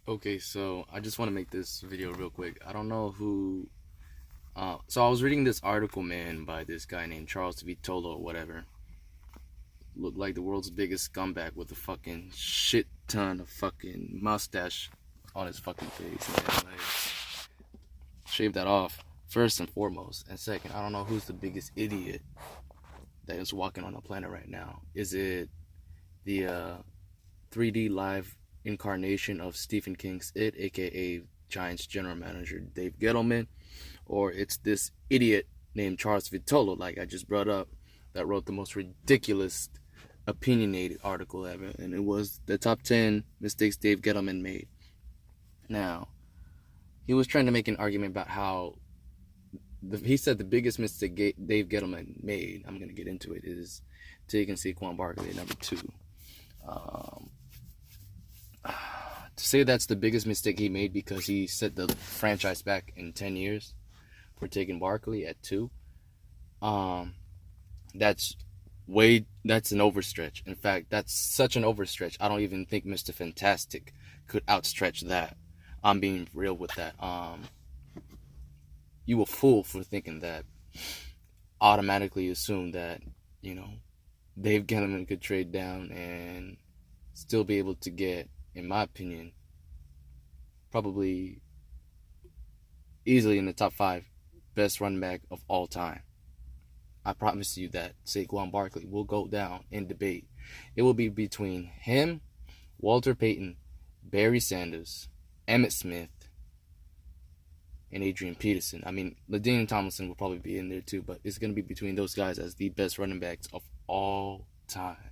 Okay, so I just want to make this video real quick. I don't know who. So I was reading this article, man, by this guy named Charles Vitolo or whatever. Looked like the world's biggest scumbag with a fucking shit ton of fucking mustache on his fucking face, man. Like, shave that off, first and foremost. And second, I don't know who's the biggest idiot that is walking on the planet right now. Is it the 3D live incarnation of Stephen King's It, aka Giants general manager Dave Gettleman, or it's this idiot named Charles Vitolo, like I just brought up, that wrote the most ridiculous, opinionated article ever, and it was the top 10 mistakes Dave Gettleman made. Now, he was trying to make an argument about how he said the biggest mistake Dave Gettleman made, I'm going to get into it, is taking Saquon Barkley at number 2. Um, to say that's the biggest mistake he made because he set the franchise back in 10 years for taking Barkley at 2, that's an overstretch. In fact, that's such an overstretch. I don't even think Mr. Fantastic could outstretch that. I'm being real with that. You a fool for thinking that. Automatically assume that, Dave Gettleman could trade down and still be able to get, in my opinion, probably easily in the top 5 best running back of all time. I promise you that Saquon Barkley will go down in debate. It will be between him, Walter Payton, Barry Sanders, Emmitt Smith, and Adrian Peterson. I mean, LaDainian Tomlinson will probably be in there too, but it's going to be between those guys as the best running backs of all time.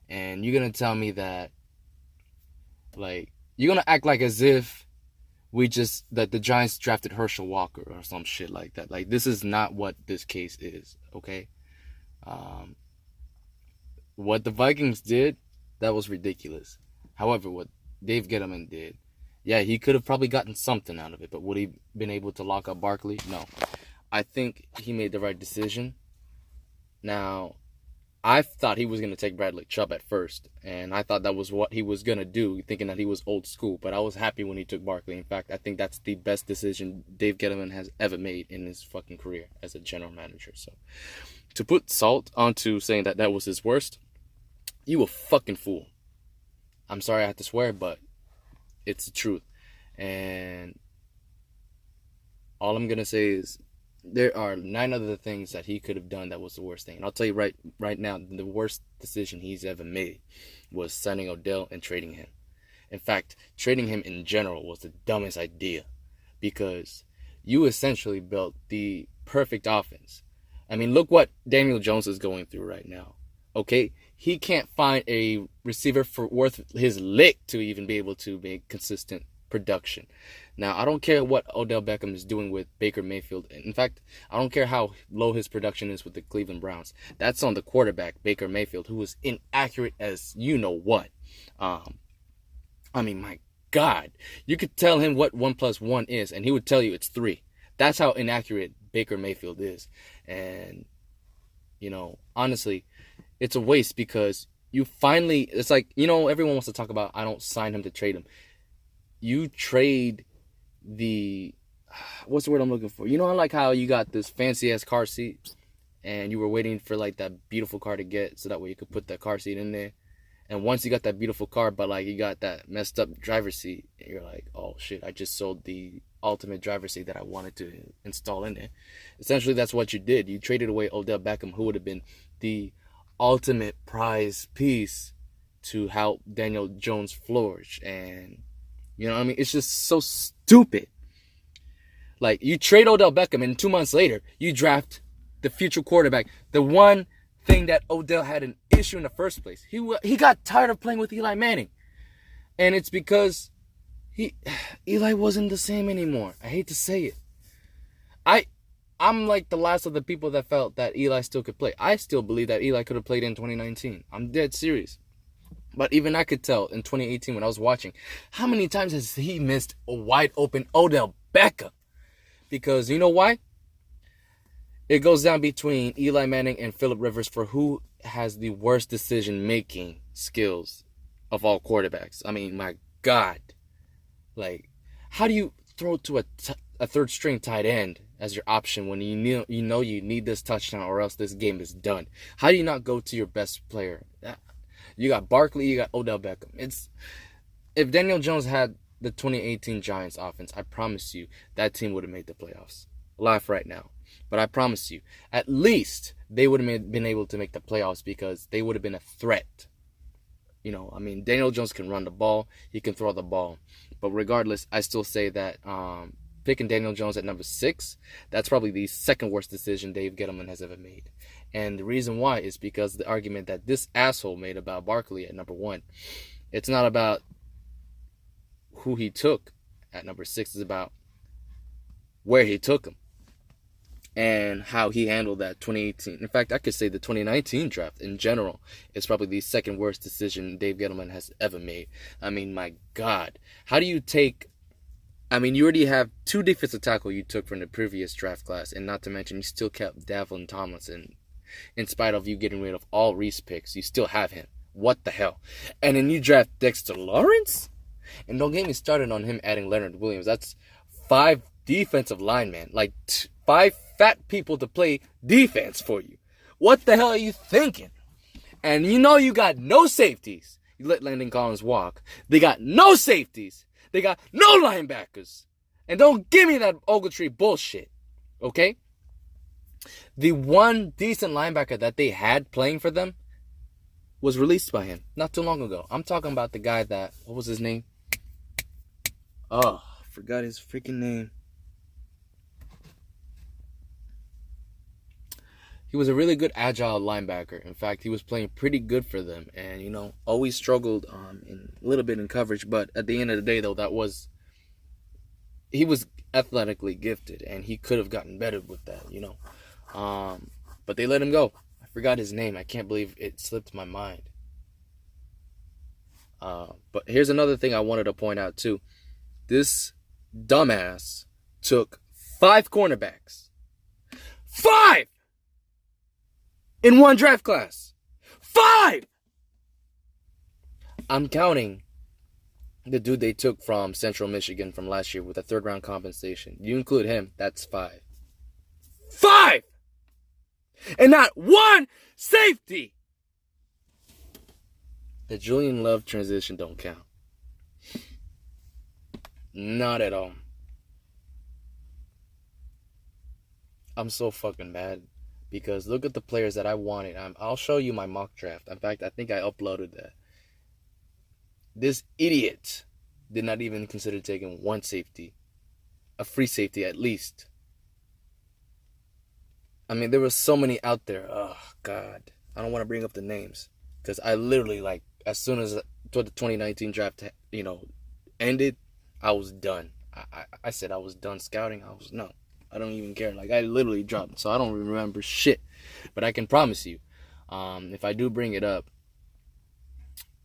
And you're going to tell me that, you're going to act like as if that the Giants drafted Herschel Walker or some shit like that. Like, this is not what this case is, okay? What the Vikings did, that was ridiculous. However, what Dave Gettleman did, yeah, he could have probably gotten something out of it, but would he been able to lock up Barkley? No. I think he made the right decision. Now, I thought he was going to take Bradley Chubb at first, and I thought that was what he was going to do, thinking that he was old school, but I was happy when he took Barkley. In fact, I think that's the best decision Dave Gettleman has ever made in his fucking career as a general manager. So, to put salt onto saying that that was his worst, you a fucking fool. I'm sorry I have to swear, but it's the truth. And all I'm going to say is, there are 9 other things that he could have done that was the worst thing. And I'll tell you right now, the worst decision he's ever made was signing Odell and trading him. In fact, trading him in general was the dumbest idea, because you essentially built the perfect offense. I mean, look what Daniel Jones is going through right now. Okay? He can't find a receiver worth his lick to even be able to make consistent production. Now, I don't care what Odell Beckham is doing with Baker Mayfield. In fact, I don't care how low his production is with the Cleveland Browns. That's on the quarterback, Baker Mayfield, who is inaccurate as you know what. I mean, my God. You could tell him what 1 + 1 is, and he would tell you it's 3. That's how inaccurate Baker Mayfield is. And, honestly, it's a waste, because it's like, everyone wants to talk about, I don't sign him to trade him. You trade what's the word I'm looking for? Like how you got this fancy ass car seat and you were waiting for like that beautiful car to get so that way you could put that car seat in there. And once you got that beautiful car, but like you got that messed up driver's seat, and you're like, oh shit, I just sold the ultimate driver's seat that I wanted to install in there. Essentially, that's what you did. You traded away Odell Beckham, who would have been the ultimate prize piece to help Daniel Jones flourish. And it's just so stupid. Like, you trade Odell Beckham, and 2 months later, you draft the future quarterback. The one thing that Odell had an issue in the first place. He got tired of playing with Eli Manning. And it's because Eli wasn't the same anymore. I hate to say it. I'm like the last of the people that felt that Eli still could play. I still believe that Eli could have played in 2019. I'm dead serious. But even I could tell in 2018 when I was watching, how many times has he missed a wide open Odell Beckham? Because you know why? It goes down between Eli Manning and Phillip Rivers for who has the worst decision-making skills of all quarterbacks. I mean, my God. Like, how do you throw to a third string tight end as your option when you know you need this touchdown or else this game is done? How do you not go to your best player? You got Barkley, you got Odell Beckham. If Daniel Jones had the 2018 Giants offense, I promise you that team would have made the playoffs. Laugh right now. But I promise you, at least they would have been able to make the playoffs because they would have been a threat. Daniel Jones can run the ball. He can throw the ball. But regardless, I still say that picking Daniel Jones at number 6, that's probably the second worst decision Dave Gettleman has ever made. And the reason why is because the argument that this asshole made about Barkley at number 1. It's not about who he took at number 6. It's about where he took him and how he handled that 2018. In fact, I could say the 2019 draft in general is probably the second worst decision Dave Gettleman has ever made. I mean, my God. How do you take... you already have 2 defensive tackle you took from the previous draft class, and not to mention you still kept Davin Tomlinson. In spite of you getting rid of all Reese picks, you still have him. What the hell? And then you draft Dexter Lawrence? And don't get me started on him adding Leonard Williams. That's 5 defensive linemen. Like 5 fat people to play defense for you. What the hell are you thinking? And you got no safeties. You let Landon Collins walk. They got no safeties. They got no linebackers. And don't give me that Ogletree bullshit. Okay? The one decent linebacker that they had playing for them was released by him not too long ago. I'm talking about the guy that... What was his name? Oh, I forgot his freaking name. He was a really good agile linebacker. In fact, he was playing pretty good for them. And, always struggled a little bit in coverage. But at the end of the day, though, he was athletically gifted. And he could have gotten better with that, But they let him go. I forgot his name. I can't believe it slipped my mind. But here's another thing I wanted to point out, too. This dumbass took 5 cornerbacks. 5! In one draft class. 5! I'm counting the dude they took from Central Michigan from last year with a 3rd-round compensation. You include him, that's 5. 5! And not one safety! The Julian Love transition don't count. Not at all. I'm so fucking mad. Because look at the players that I wanted. I'll show you my mock draft. In fact, I think I uploaded that. This idiot did not even consider taking one safety. A free safety at least. There were so many out there. Oh, God. I don't want to bring up the names. Because I literally, as soon as the 2019 draft, ended, I was done. I said I was done scouting. I don't even care. I literally dropped, so I don't remember shit. But I can promise you, if I do bring it up,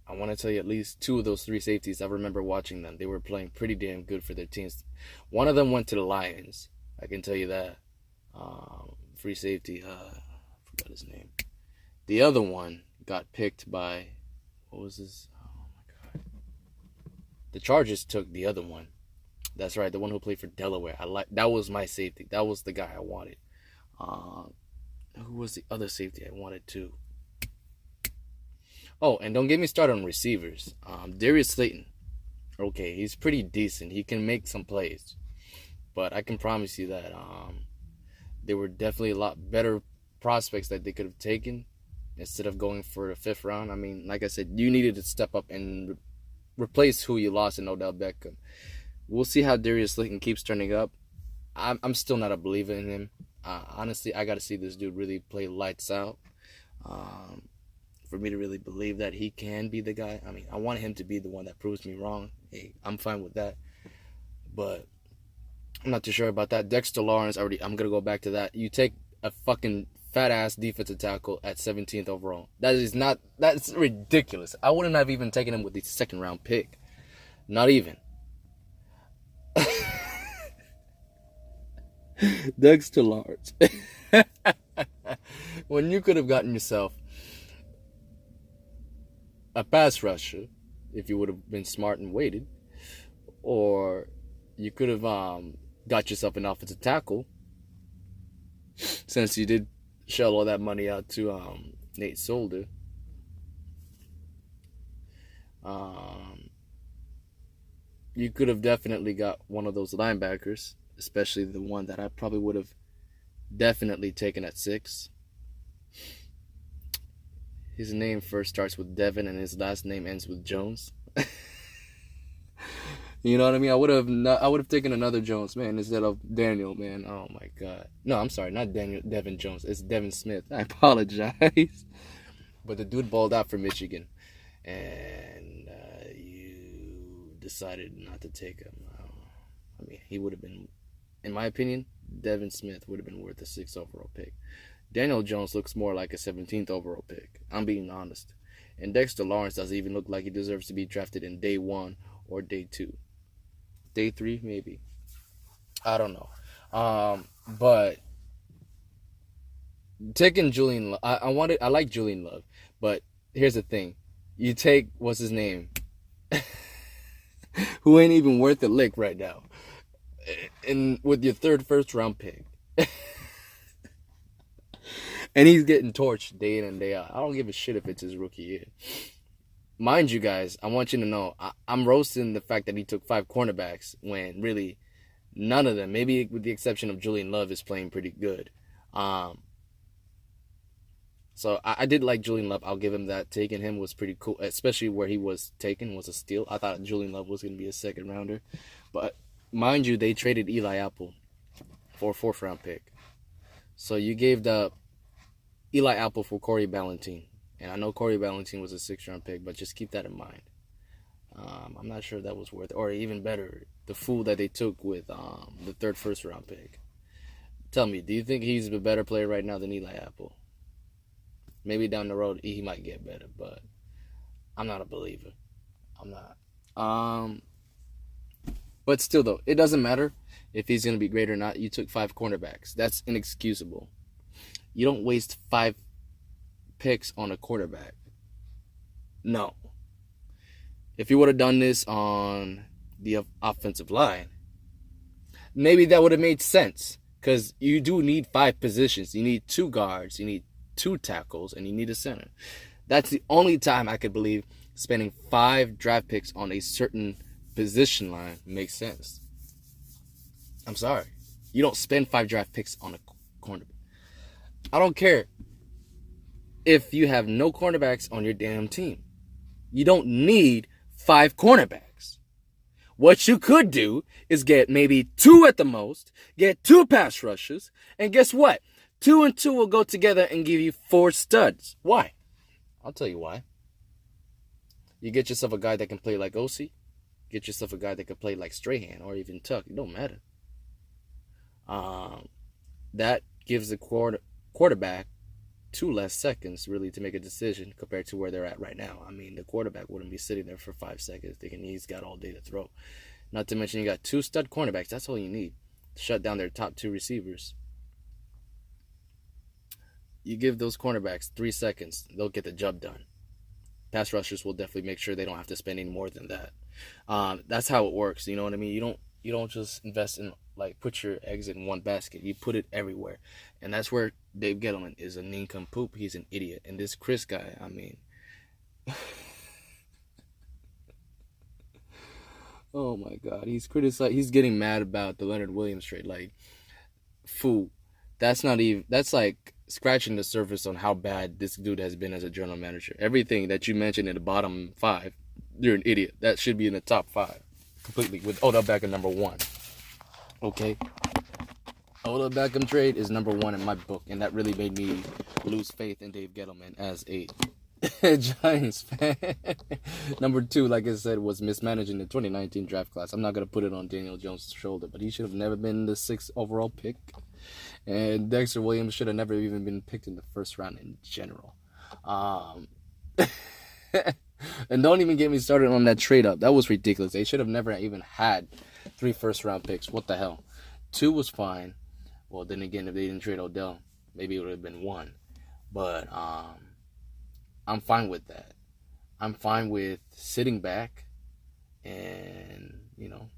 I want to tell you at least 2 of those 3 safeties. I remember watching them. They were playing pretty damn good for their teams. One of them went to the Lions. I can tell you that. Free safety. I forgot his name. The other one got picked by... What was his... Oh, my God. The Chargers took the other one. That's right, the one who played for Delaware. That was my safety. That was the guy I wanted. Who was the other safety I wanted too? Oh, and don't get me started on receivers. Darius Slayton. Okay, he's pretty decent. He can make some plays. But I can promise you that there were definitely a lot better prospects that they could have taken instead of going for the 5th round. Like I said, you needed to step up and replace who you lost in Odell Beckham. We'll see how Darius Slayton keeps turning up. I'm still not a believer in him. Honestly, I got to see this dude really play lights out for me to really believe that he can be the guy. I want him to be the one that proves me wrong. Hey, I'm fine with that. But I'm not too sure about that. Dexter Lawrence, I'm going to go back to that. You take a fucking fat-ass defensive tackle at 17th overall. That's ridiculous. I wouldn't have even taken him with the 2nd-round pick. Not even. Dexter Lawrence. When you could have gotten yourself a pass rusher, if you would have been smart and waited, or you could have got yourself an offensive tackle since you did shell all that money out to Nate Solder. Um, you could have definitely got one of those linebackers, especially the one that I probably would have definitely taken at 6. His name first starts with Devin and his last name ends with Jones. You know what I mean? I would have taken another Jones, man, instead of Daniel, man. Oh my God. No, I'm sorry, not Devin Jones. It's Devin Smith. I apologize. But the dude balled out for Michigan, and you decided not to take him. I mean, he would have been, in my opinion, Devin Smith would have been worth a 6th overall pick. Daniel Jones looks more like a 17th overall pick. I'm being honest. And Dexter Lawrence doesn't even look like he deserves to be drafted in day 1 or day 2. Day 3, maybe. I don't know. But taking Julian Love, I like Julian Love, but here's the thing. You take, what's his name? Who ain't even worth a lick right now. And with your 3rd first round pick. And he's getting torched day in and day out. I don't give a shit if it's his rookie year. Mind you guys, I want you to know, I'm roasting the fact that he took 5 cornerbacks when really none of them, maybe with the exception of Julian Love, is playing pretty good. So I did like Julian Love. I'll give him that. Taking him was pretty cool, especially where he was taken was a steal. I thought Julian Love was going to be a 2nd rounder. But mind you, they traded Eli Apple for a 4th round pick. So you gave up Eli Apple for Corey Ballentine. And I know Corey Ballentine was a 6th round pick, but just keep that in mind. I'm not sure that was worth it. Or even better, the fool that they took with the 3rd first round pick. Tell me, do you think he's a better player right now than Eli Apple? Maybe down the road he might get better, but I'm not a believer. I'm not. But still though, it doesn't matter if he's going to be great or not. You took 5 cornerbacks. That's inexcusable. You don't waste 5 picks on a quarterback. No. If you would have done this on the offensive line, maybe that would have made sense. Because you do need 5 positions. You need 2 guards. You need 2 tackles. And you need a center. That's the only time I could believe spending 5 draft picks on a certain position line makes sense. I'm sorry. You don't spend 5 draft picks on a cornerback. I don't care if you have no cornerbacks on your damn team. You don't need 5 cornerbacks. What you could do is get maybe 2 at the most, get 2 pass rushes, and guess what? 2 and 2 will go together and give you 4 studs. Why? I'll tell you why. You get yourself a guy that can play like OC. Get yourself a guy that can play like Strahan or even Tuck. It don't matter. That gives the quarterback 2 less seconds really to make a decision compared to where they're at right now. I mean, the quarterback wouldn't be sitting there for 5 seconds thinking he's got all day to throw. Not to mention you got 2 stud cornerbacks. That's all you need to shut down their top 2 receivers. You give those cornerbacks 3 seconds, they'll get the job done. Pass rushers will definitely make sure they don't have to spend any more than that. That's how it works. You know what I mean? You don't just invest in, like, put your eggs in one basket. You put it everywhere. And that's where Dave Gettleman is a nincompoop. He's an idiot. And this Chris guy, I mean... oh, my God. He's criticized. He's getting mad about the Leonard Williams trade. Like, fool. That's not even... That's like scratching the surface on how bad this dude has been as a general manager. Everything that you mentioned in the bottom 5, you're an idiot. That should be in the top 5. Completely. With Odell Beckham number 1. Okay? Odell Beckham trade is number 1 in my book, and that really made me lose faith in Dave Gettleman as a Giants fan. Number 2, like I said, was mismanaging the 2019 draft class. I'm not going to put it on Daniel Jones' shoulder, but he should have never been the 6th overall pick. And Dexter Williams should have never even been picked in the 1st round in general. And don't even get me started on that trade up. That was ridiculous. They should have never even had 3 first-round picks. What the hell? 2 was fine. Well, then again, if they didn't trade Odell, maybe it would have been 1. But I'm fine with that. I'm fine with sitting back and you know,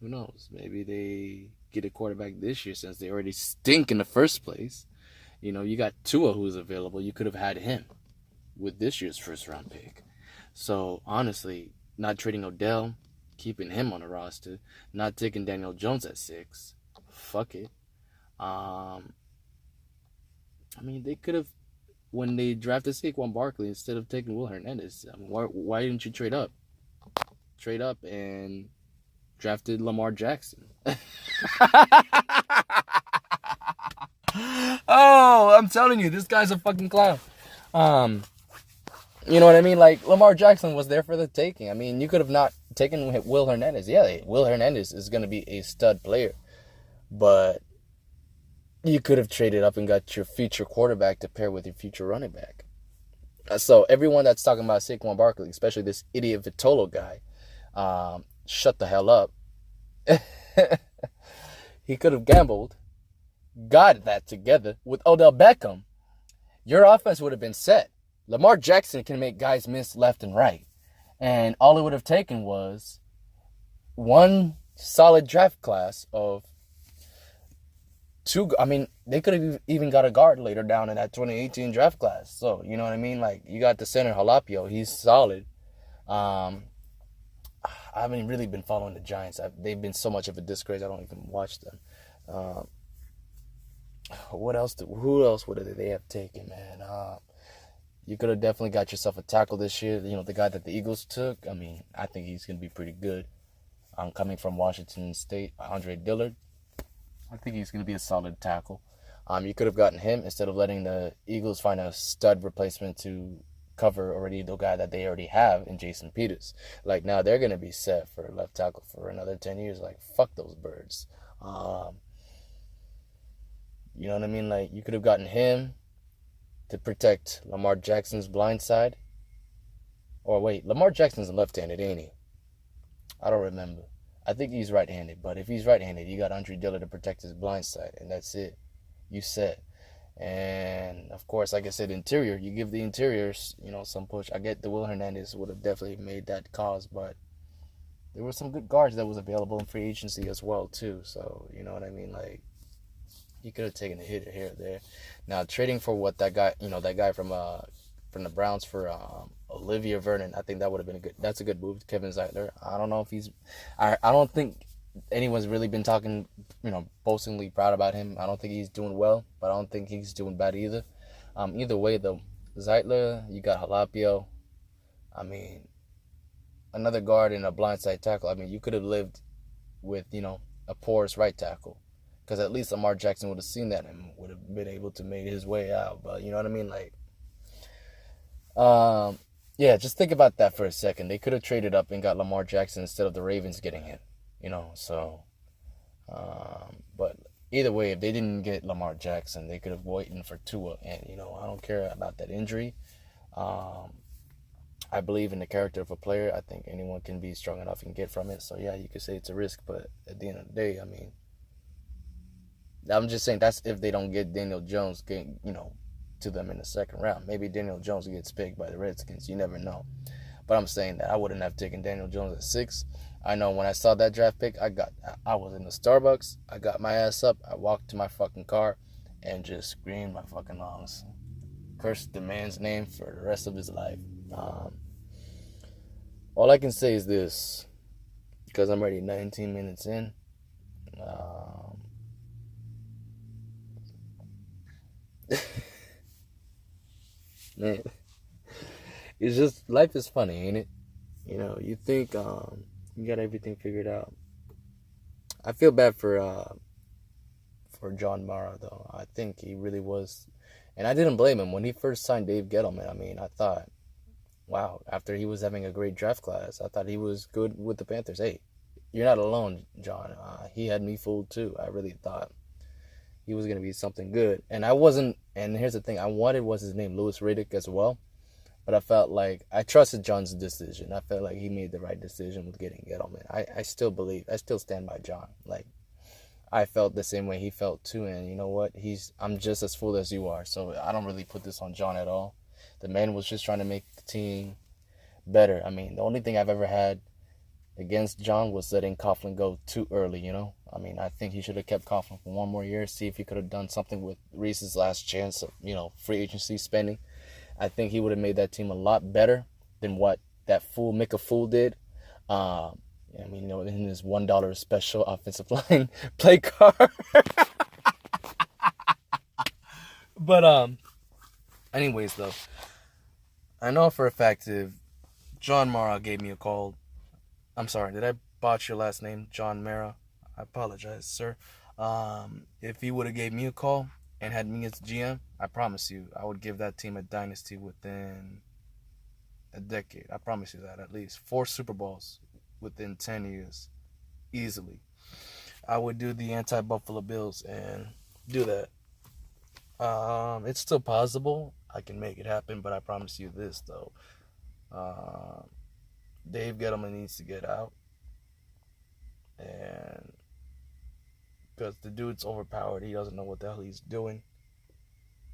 who knows? Maybe they get a quarterback this year since they already stink in the first place. You know, you got Tua who's available. You could have had him with this year's first round pick. So honestly, not trading Odell, keeping him on the roster, not taking Daniel Jones at 6. Fuck it. I mean, they could have when they drafted Saquon Barkley instead of taking Will Hernandez. I mean, why didn't you trade up? Trade up and drafted Lamar Jackson. Oh, I'm telling you, this guy's a fucking clown. You know what I mean? Like, Lamar Jackson was there for the taking. I mean, you could have not taken Will Hernandez. Yeah, Will Hernandez is going to be a stud player. But you could have traded up and got your future quarterback to pair with your future running back. So everyone that's talking about Saquon Barkley, especially this idiot Vitolo guy, shut the hell up. He could have gambled, got that together with Odell Beckham. Your offense would have been set. Lamar Jackson can make guys miss left and right. And all it would have taken was one solid draft class of two. I mean, they could have even got a guard later down in that 2018 draft class. So, you know what I mean? Like, you got the center, Jalapio. He's solid. I haven't really been following the Giants. They've been so much of a disgrace, I don't even watch them. Who else would they have taken, man? You could have definitely got yourself a tackle this year. You know, the guy that the Eagles took, I mean, I think he's going to be pretty good. Coming from Washington State, Andre Dillard. I think he's going to be a solid tackle. You could have gotten him instead of letting the Eagles find a stud replacement to cover already the guy that they already have in Jason Peters. Like, now they're going to be set for left tackle for another 10 years. Like, fuck those birds. You know what I mean? Like, you could have gotten him to protect Lamar Jackson's blind side. Or wait, Lamar Jackson's left-handed, ain't he? I don't remember. I think he's right-handed, but if he's right-handed, you got Andre Dillard to protect his blind side, and that's it. You set. And, of course, like I said, interior. You give the interiors, you know, some push. I get the Will Hernandez would have definitely made that cause, but there were some good guards that was available in free agency as well, too. So, you know what I mean? Like, you could have taken a hit here or there. Now, trading for what that guy from the Browns for Olivia Vernon, I think that would have been that's a good move. Kevin Zeitler. I don't know if I don't think anyone's really been talking, you know, boastingly proud about him. I don't think he's doing well, but I don't think he's doing bad either. Either way, though, Zeitler, you got Jalapio. I mean, another guard and a blindside tackle. I mean, you could have lived with, you know, a porous right tackle. Because at least Lamar Jackson would have seen that and would have been able to make his way out. But you know what I mean? Like, yeah, just think about that for a second. They could have traded up and got Lamar Jackson instead of the Ravens getting him. You know, so. But either way, if they didn't get Lamar Jackson, they could have waited for Tua. And, you know, I don't care about that injury. I believe in the character of a player. I think anyone can be strong enough and get from it. So, yeah, you could say it's a risk. But at the end of the day, I mean, I'm just saying that's if they don't get Daniel Jones, you know, to them in the second round. Maybe Daniel Jones gets picked by the Redskins. You never know. But I'm saying that I wouldn't have taken Daniel Jones at 6. I know when I saw that draft pick, I was in the Starbucks. I got my ass up. I walked to my fucking car and just screamed my fucking lungs. Cursed the man's name for the rest of his life. All I can say is this, because I'm already 19 minutes in. Man, it's just, life is funny, ain't it? You know, you think you got everything figured out. I feel bad for John Mara, though. I think he really was, and I didn't blame him when he first signed Dave Gettleman. I mean, I thought, wow, after he was having a great draft class, I thought he was good with the Panthers. Hey, you're not alone, John. He had me fooled too. I really thought he was going to be something good. And I wasn't, and here's the thing, I wanted, what's his name, Louis Riddick as well. But I felt like, I trusted John's decision. I felt like he made the right decision with getting Gettleman. I still believe, I still stand by John. Like, I felt the same way he felt too. And you know what? I'm just as fooled as you are. So I don't really put this on John at all. The man was just trying to make the team better. I mean, the only thing I've ever had against John was letting Coughlin go too early, you know? I mean, I think he should have kept Coughlin for one more year, see if he could have done something with Reese's last chance of, free agency spending. I think he would have made that team a lot better than what that fool Mika Fool did. I mean, in his $1 special offensive line play card. But anyways though, I know for a fact if John Mara gave me a call, I'm sorry, did I botch your last name, John Mara? I apologize, sir. If he would have gave me a call and had me as GM, I promise you, I would give that team a dynasty within a decade. I promise you that, at least 4 Super Bowls within 10 years, easily. I would do the anti-Buffalo Bills and do that. It's still possible. I can make it happen, but I promise you this, though. Dave Gettleman needs to get out. And because the dude's overpowered. He doesn't know what the hell he's doing.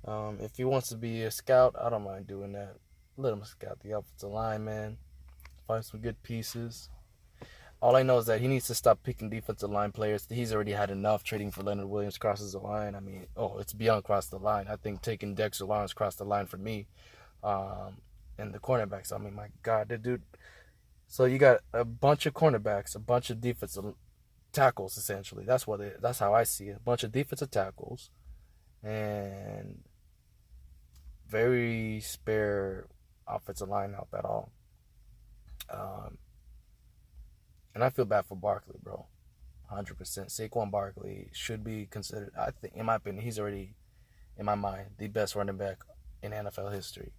If he wants to be a scout, I don't mind doing that. Let him scout the offensive line, man. Find some good pieces. All I know is that he needs to stop picking defensive line players. He's already had enough trading for Leonard Williams crosses the line. I mean, it's beyond cross the line. I think taking Dexter Lawrence crossed the line for me. And the cornerbacks, I mean, my God, the dude. So you got a bunch of cornerbacks, a bunch of defensive tackles, essentially. That's how I see it. A bunch of defensive tackles and very spare offensive line help at all. And I feel bad for Barkley, bro. 100%. Saquon Barkley should be considered, I think, in my opinion, he's already, in my mind, the best running back in NFL history.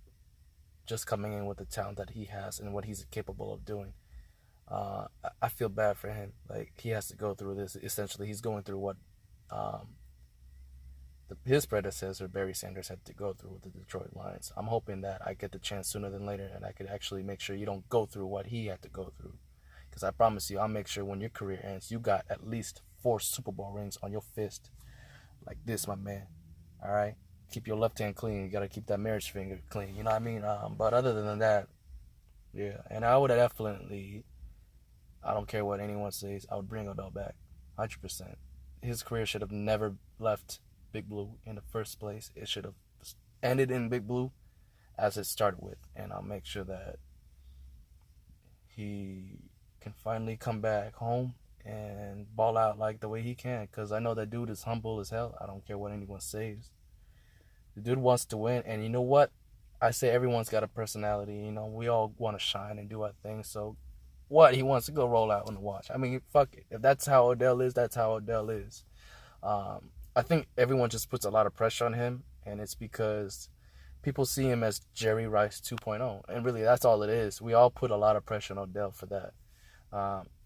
Just coming in with the talent that he has and what he's capable of doing. I feel bad for him. Like, he has to go through this. Essentially, he's going through what his predecessor, Barry Sanders, had to go through with the Detroit Lions. I'm hoping that I get the chance sooner than later and I could actually make sure you don't go through what he had to go through. Because I promise you, I'll make sure when your career ends, you got at least 4 Super Bowl rings on your fist. Like this, my man. All right? Keep your left hand clean. You got to keep that marriage finger clean. You know what I mean? But other than that, yeah. And I would definitely, I don't care what anyone says, I would bring Odell back. 100%. His career should have never left Big Blue in the first place. It should have ended in Big Blue as it started with. And I'll make sure that he can finally come back home and ball out like the way he can, because I know that dude is humble as hell. I don't care what anyone says. The dude wants to win, and you know what? I say everyone's got a personality. You know, we all want to shine and do our thing. So what? He wants to go roll out on the watch. I mean, fuck it. If that's how Odell is, that's how Odell is. I think everyone just puts a lot of pressure on him, and it's because people see him as Jerry Rice 2.0, and really that's all it is. We all put a lot of pressure on Odell for that.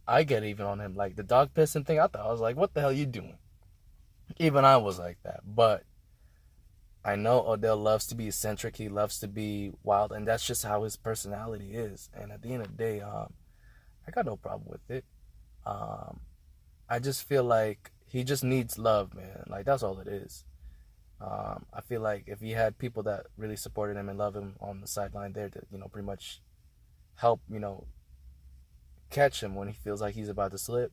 I get even on him, like the dog pissing thing. I was like, what the hell are you doing? Even I was like that. But I know Odell loves to be eccentric. He loves to be wild, and that's just how his personality is. And at the end of the day, I got no problem with it. I just feel like he just needs love, man. Like, that's all it is. I feel like if he had people that really supported him and love him on the sideline there to, pretty much help, catch him when he feels like he's about to slip,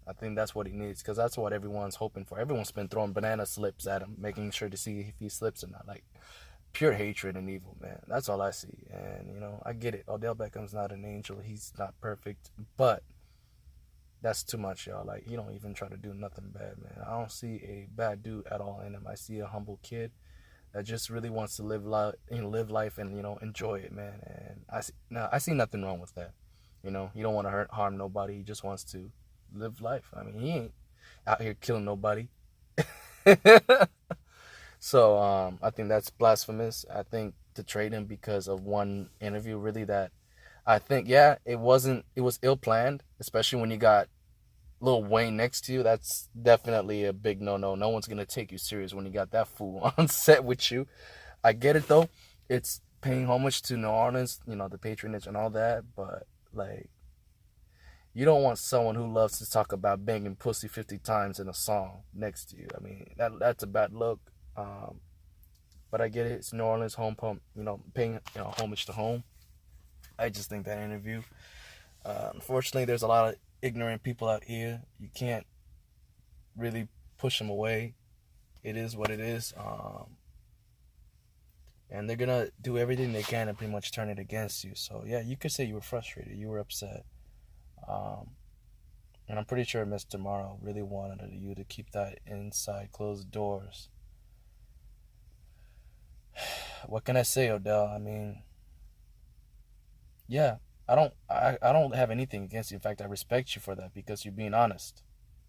I think that's what he needs, because that's what everyone's hoping for. Everyone's been throwing banana slips at him, making sure to see if he slips or not. Like, pure hatred and evil, man. That's all I see. And, I get it. Odell Beckham's not an angel. He's not perfect. But that's too much, y'all. Like, he don't even try to do nothing bad, man. I don't see a bad dude at all in him. I see a humble kid that just really wants to live life and, enjoy it, man. And I see nothing wrong with that. He don't want to harm nobody. He just wants to live life. I mean, he ain't out here killing nobody. So I think that's blasphemous. I think to trade him because of one interview, really, that I think, it was ill-planned, especially when you got Lil Wayne next to you. That's definitely a big no-no. No one's going to take you serious when you got that fool on set with you. I get it, though. It's paying homage to New Orleans, the patronage and all that, but, like, you don't want someone who loves to talk about banging pussy 50 times in a song next to you. I mean, that's a bad look. But I get it. It's New Orleans, home pump, paying homage to home. I just think that interview Unfortunately, there's a lot of ignorant people out here. You can't really push them away. It is what it is. And they're gonna do everything they can to pretty much turn it against you. So yeah, you could say you were frustrated, you were upset, um, and I'm pretty sure Mr. Morrow really wanted you to keep that inside closed doors. What can I say, Odell? I mean, yeah, I don't have anything against you. In fact, I respect you for that because you're being honest.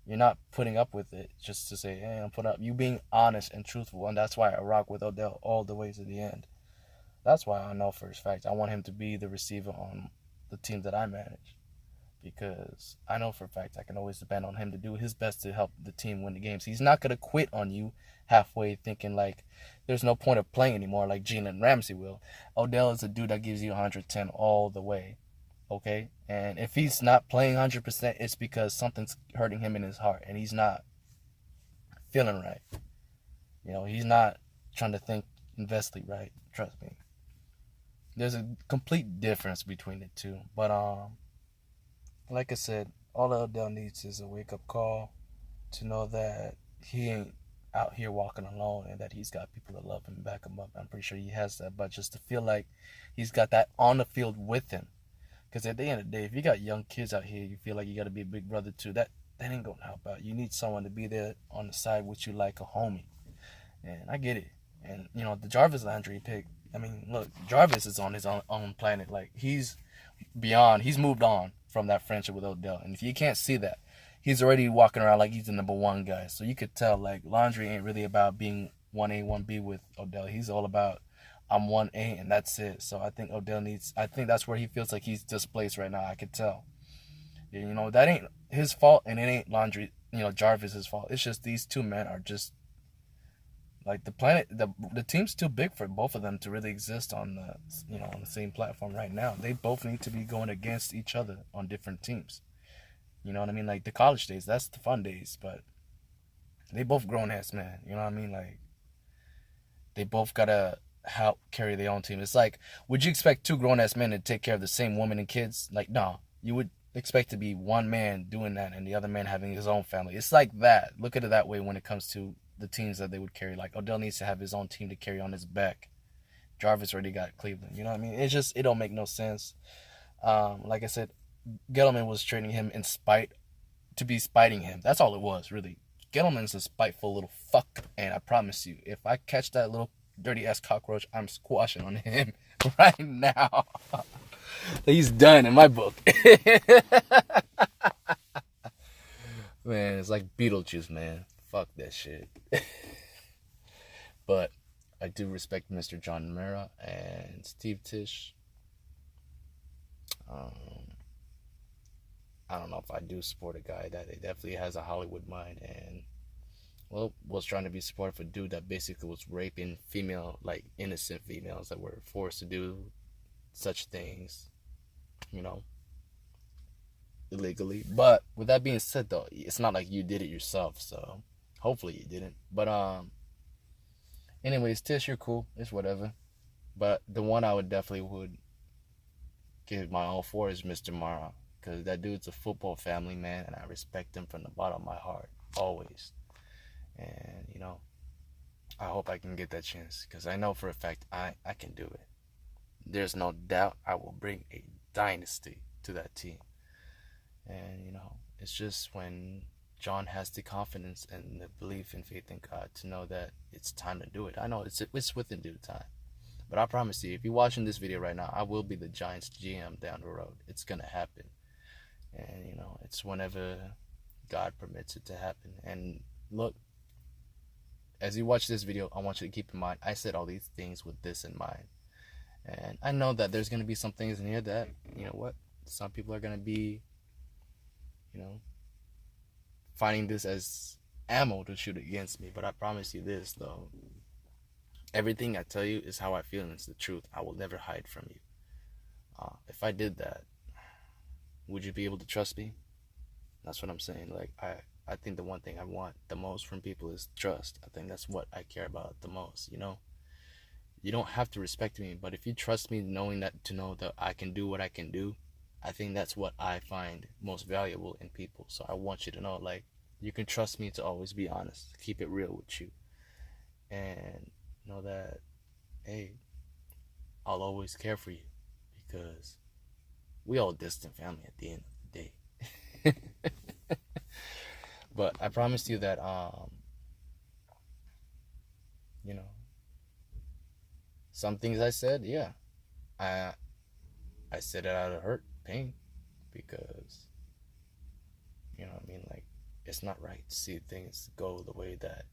You're not putting up with it just to say, hey, I'm putting up. You being honest and truthful, and that's why I rock with Odell all the way to the end. That's why I know for a fact I want him to be the receiver on the team that I manage. Because I know for a fact I can always depend on him to do his best to help the team win the games. He's not going to quit on you halfway thinking like there's no point of playing anymore like Jalen Ramsey will. Odell is a dude that gives you 110 all the way. Okay? And if he's not playing 100%, it's because something's hurting him in his heart and he's not feeling right. You know, he's not trying to think investly right. Trust me. There's a complete difference between the two. But like I said, all Odell needs is a wake up call to know that he ain't out here walking alone and that he's got people that love him and back him up. I'm pretty sure he has that, but just to feel like he's got that on the field with him. Because at the end of the day, if you got young kids out here, you feel like you got to be a big brother too. That ain't gonna help out. You need someone to be there on the side with you like a homie. And I get it. And you know the Jarvis Landry pick. I mean, look, Jarvis is on his own planet. Like he's beyond. He's moved on from that friendship with Odell. And if you can't see that, he's already walking around like he's the number one guy. So you could tell like Landry ain't really about being 1A, 1B with Odell. He's all about I'm 1A and that's it. So I think Odell needs. I think that's where he feels like he's displaced right now. I could tell. You know that ain't his fault, and it ain't Landry. You know Jarvis's fault. It's just these two men are just like the team's too big for both of them to really exist on the on the same platform right now. They both need to be going against each other on different teams. You know what I mean? Like the college days, that's the fun days, but they both grown ass men. You know what I mean? Like they both gotta help carry their own team. It's like, would you expect two grown ass men to take care of the same woman and kids? Like, no, you would expect to be one man doing that and the other man having his own family. It's like that. Look at it that way when it comes to the teams that they would carry. Like Odell needs to have his own team to carry on his back. Jarvis already got Cleveland. You know what I mean? It don't make no sense. Like I said, Gettleman was trading him to be spiting him. That's all it was, really. Gettleman's a spiteful little fuck, and I promise you, if I catch that little dirty ass cockroach, I'm squashing on him right now. He's done in my book. Man, it's like Beetlejuice, man. Fuck that shit. But I do respect Mr. John Mara and Steve Tisch. I don't know if I do support a guy that definitely has a Hollywood mind and was trying to be supportive of a dude that basically was raping like innocent females that were forced to do such things, you know, illegally. But with that being said, though, it's not like you did it yourself, so hopefully you didn't. But anyways, Tish, you're cool. It's whatever. But the one I would give my all for is Mr. Mara, because that dude's a football family man, and I respect him from the bottom of my heart, always. And, I hope I can get that chance, because I know for a fact I can do it. There's no doubt I will bring a dynasty to that team. And, it's just when John has the confidence and the belief and faith in God to know that it's time to do it. I know it's within due time. But I promise you, if you're watching this video right now, I will be the Giants GM down the road. It's going to happen. And, it's whenever God permits it to happen. And look, as you watch this video, I want you to keep in mind, I said all these things with this in mind. And I know that there's going to be some things in here that, some people are going to be, finding this as ammo to shoot against me. But I promise you this, though. Everything I tell you is how I feel and it's the truth. I will never hide from you. If I did that, would you be able to trust me? That's what I'm saying. Like, I think the one thing I want the most from people is trust. I think that's what I care about the most, You don't have to respect me, but if you trust me to know that I can do what I can do, I think that's what I find most valuable in people. So I want you to know, like, you can trust me to always be honest, keep it real with you, and know that, hey, I'll always care for you because we all distant family at the end of the day. But I promised you that, you know, some things I said, yeah, I I said it out of hurt, pain, because I mean, like, it's not right to see things go the way that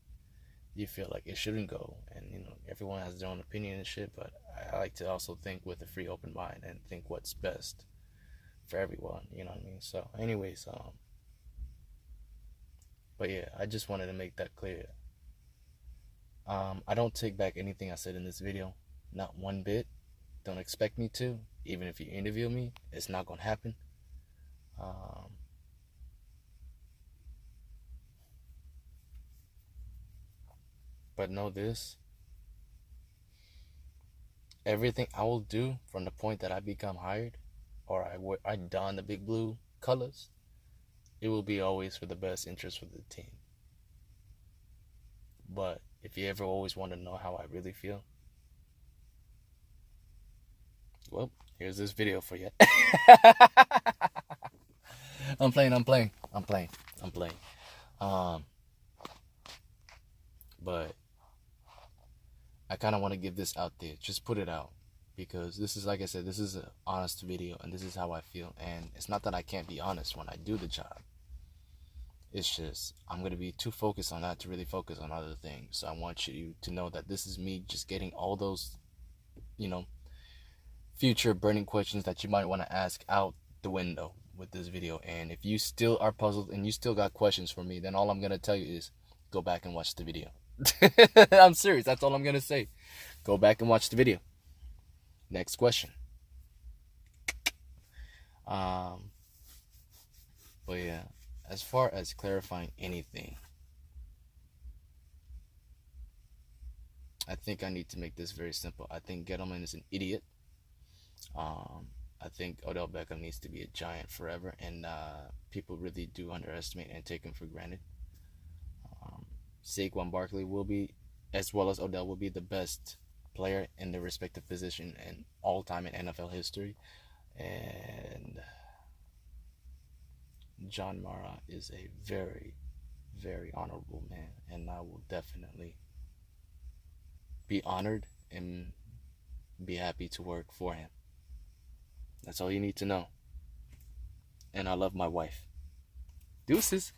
you feel like it shouldn't go, and everyone has their own opinion and shit. But I like to also think with a free, open mind and think what's best for everyone. You know what I mean? So, anyways, but yeah, I just wanted to make that clear. I don't take back anything I said in this video, not one bit. Don't expect me to. Even if you interview me, it's not gonna happen. Um, but know this: everything I will do from the point that I become hired, or I don the big blue colors, it will be always for the best interest for the team. But if you ever always want to know how I really feel, well, here's this video for you. I'm playing. But I kind of want to give this out there. Just put it out. Because this is, like I said, this is an honest video. And this is how I feel. And it's not that I can't be honest when I do the job. It's just, I'm going to be too focused on that to really focus on other things. So I want you to know that this is me just getting all those, future burning questions that you might want to ask out the window with this video. And if you still are puzzled and you still got questions for me, then all I'm going to tell you is go back and watch the video. I'm serious. That's all I'm going to say. Go back and watch the video. Next question. But yeah, as far as clarifying anything, I think I need to make this very simple. I think Gettleman is an idiot. I think Odell Beckham needs to be a giant forever, and people really do underestimate and take him for granted. Saquon Barkley will be, as well as Odell, will be the best player in their respective position in all time in NFL history. And John Mara is a very, very honorable man, and I will definitely be honored and be happy to work for him. That's all you need to know. And I love my wife. Deuces.